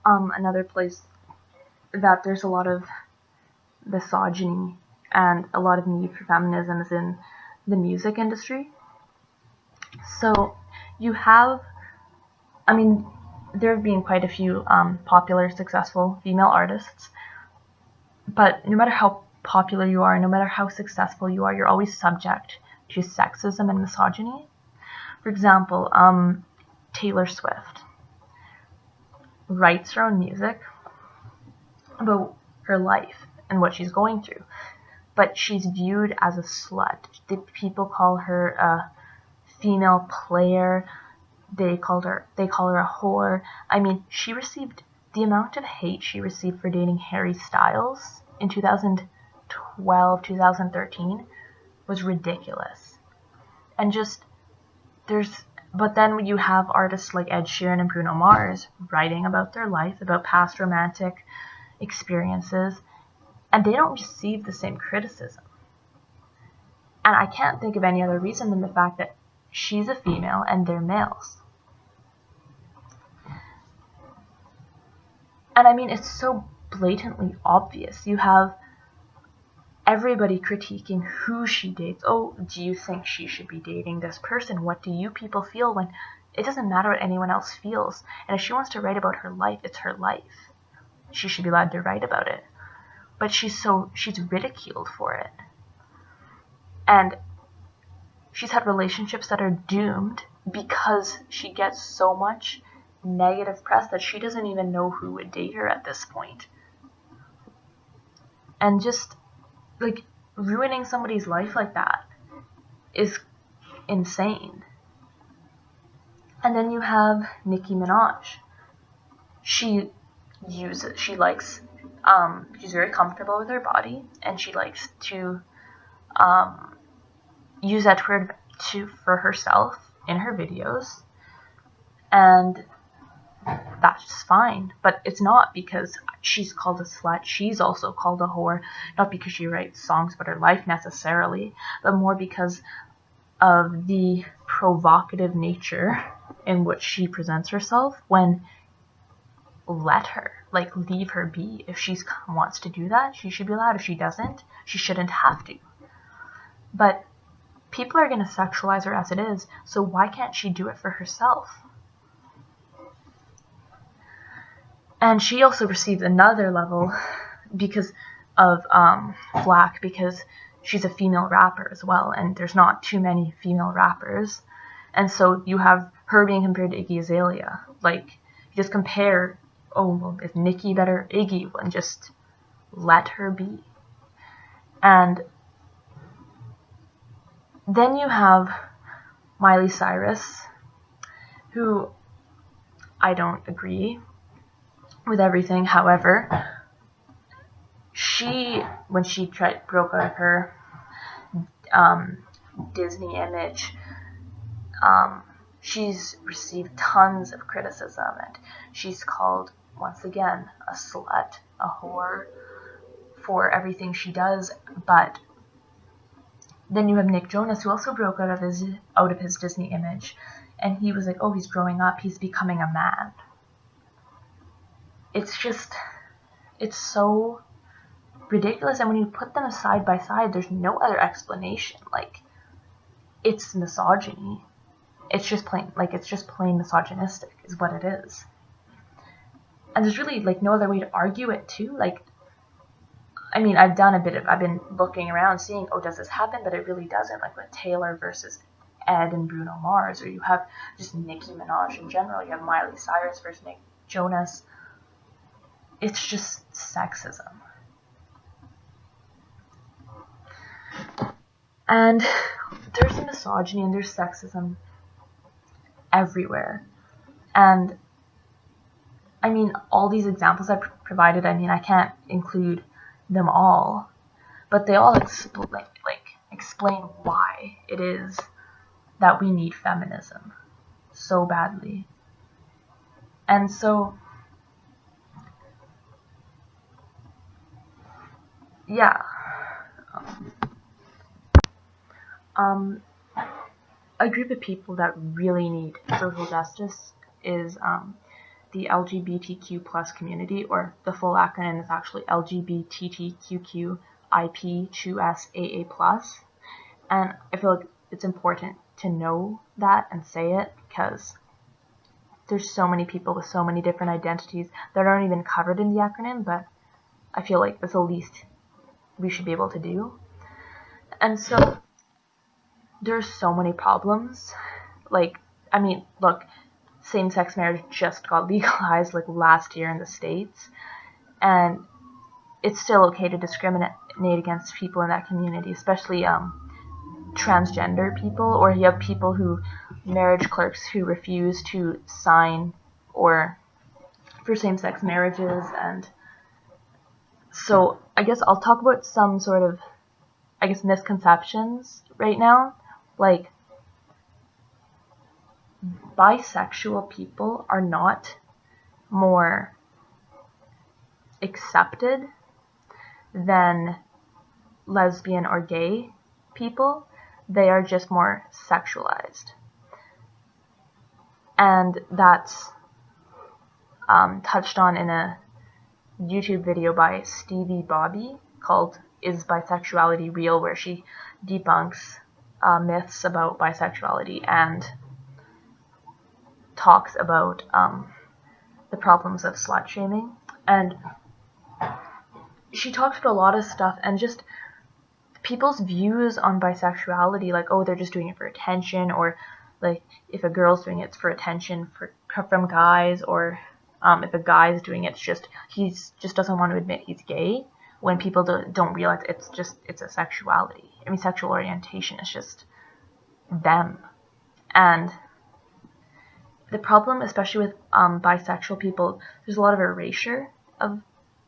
Another place that there's a lot of misogyny and a lot of need for feminism is in the music industry. So you have, I mean, there have been quite a few popular, successful female artists, but no matter how popular you are, no matter how successful you are, you're always subject to sexism and misogyny. For example, Taylor Swift writes her own music about her life and what she's going through, but she's viewed as a slut. People call her a female player. They call her a whore. I mean, she received the amount of hate she received for dating Harry Styles in 2012, 2013 was ridiculous. And just but then you have artists like Ed Sheeran and Bruno Mars writing about their life, about past romantic experiences, and they don't receive the same criticism. And I can't think of any other reason than the fact that she's a female and they're males. And I mean, it's so blatantly obvious. You have everybody critiquing who she dates. Oh, do you think she should be dating this person? What do you people feel when it doesn't matter what anyone else feels? And if she wants to write about her life, it's her life. She should be allowed to write about it. But she's ridiculed for it. And she's had relationships that are doomed because she gets so much negative press that she doesn't even know who would date her at this point. And just like ruining somebody's life like that is insane. And then you have Nicki Minaj. She's very comfortable with her body, and she likes to use that word for herself in her videos, and that's fine. But it's not because she's called a slut. She's also called a whore, not because she writes songs about her life necessarily, but more because of the provocative nature in which she presents herself. When let her, leave her be. If she wants to do that, she should be allowed. If she doesn't, she shouldn't have to. But people are going to sexualize her as it is, so why can't she do it for herself? And she also received another level because of flack, because she's a female rapper as well, and there's not too many female rappers. And so you have her being compared to Iggy Azalea. You just compare, oh, well, is Nicki better? Iggy, and just let her be. And then you have Miley Cyrus, who I don't agree with everything. However, when she broke out of her Disney image, she's received tons of criticism, and she's called, once again, a slut, a whore, for everything she does. But then you have Nick Jonas, who also broke out of his Disney image, and he was like, oh, he's growing up, he's becoming a man. It's so ridiculous. And when you put them side by side, there's no other explanation. It's misogyny. It's just plain misogynistic is what it is. And there's really no other way to argue it too. I've been looking around seeing, oh, does this happen? But it really doesn't. With Taylor versus Ed and Bruno Mars, or you have just Nicki Minaj in general, you have Miley Cyrus versus Nick Jonas. It's just sexism. And there's misogyny and there's sexism everywhere. And all these examples I provided, I can't include them all, but they all explain why it is that we need feminism so badly. And so, yeah. A group of people that really need social justice is the LGBTQ plus community, or the full acronym is actually LGBTQIP2SAA plus. And I feel like it's important to know that and say it, because there's so many people with so many different identities that aren't even covered in the acronym, but I feel like that's the least we should be able to do. And so there's so many problems. Like, I mean, look, same-sex marriage just got legalized like last year in the States, and it's still okay to discriminate against people in that community, especially transgender people, or you have people who, marriage clerks who refuse to sign or for same-sex marriages. And so I guess I'll talk about some sort of, I guess, misconceptions right now. Like, bisexual people are not more accepted than lesbian or gay people. They are just more sexualized. And that's touched on in a YouTube video by Stevie Bobby called "Is Bisexuality Real?", where she debunks myths about bisexuality and talks about the problems of slut shaming. And she talks about a lot of stuff, and just people's views on bisexuality, like, oh, they're just doing it for attention, or like if a girl's doing it, it's for attention from guys, or if a guy's doing it, it's just he's just doesn't want to admit he's gay, when people don't realize it's a sexuality. I mean, sexual orientation is just them. And the problem, especially with bisexual people, there's a lot of erasure of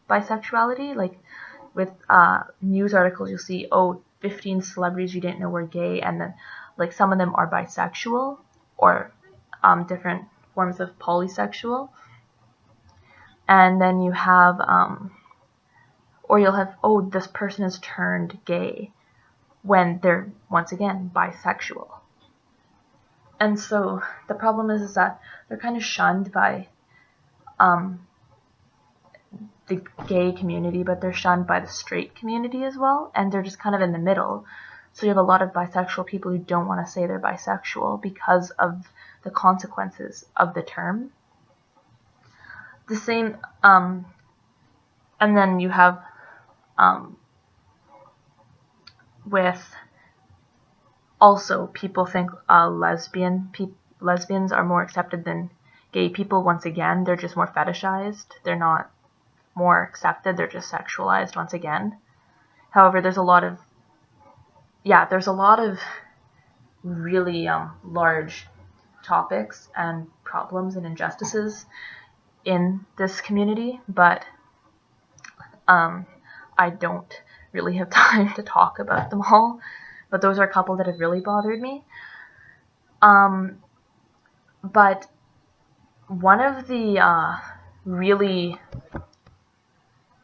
bisexuality. Like with news articles, you'll see, 15 celebrities you didn't know were gay, and then like some of them are bisexual, or different forms of polysexual. And then you have, or you'll have, this person is turned gay, when they're, once again, bisexual. And so the problem is that they're kind of shunned by the gay community, but they're shunned by the straight community as well, and they're just kind of in the middle. So you have a lot of bisexual people who don't want to say they're bisexual because of the consequences of the term. The same, and then you have with also people think lesbians are more accepted than gay people. Once again, they're just more fetishized. They're not more accepted. They're just sexualized once again. However, there's a lot of really large topics and problems and injustices in this community, but I don't really have time to talk about them all. But those are a couple that have really bothered me. But one of the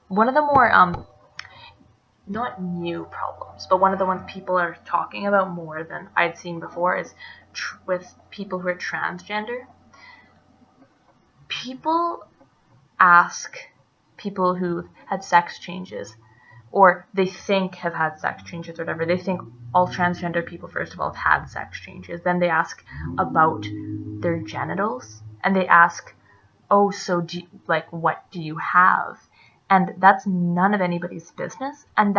more not new problems, but one of the ones people are talking about more than I'd seen before is with people who are transgender. People ask people who had sex changes, or they think have had sex changes or whatever. They think all transgender people, first of all, have had sex changes. Then they ask about their genitals, and they ask, so what do you have? And that's none of anybody's business, and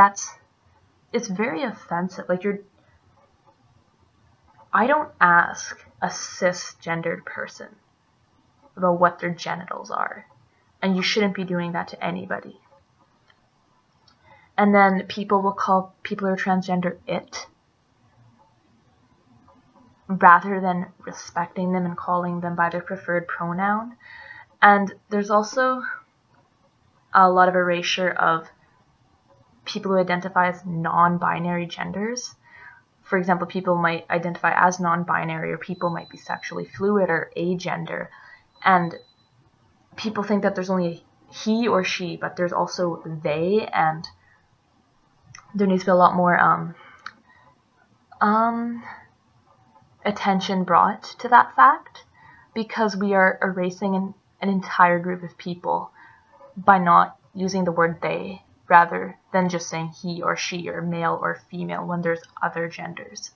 it's very offensive. I don't ask a cisgendered person about what their genitals are, and you shouldn't be doing that to anybody. And then people will call people who are transgender it, rather than respecting them and calling them by their preferred pronoun. And there's also a lot of erasure of people who identify as non-binary genders. For example, people might identify as non-binary, or people might be sexually fluid or agender. And people think that there's only he or she, but there's also they, and there needs to be a lot more attention brought to that fact, because we are erasing an entire group of people by not using the word they rather than just saying he or she or male or female when there's other genders.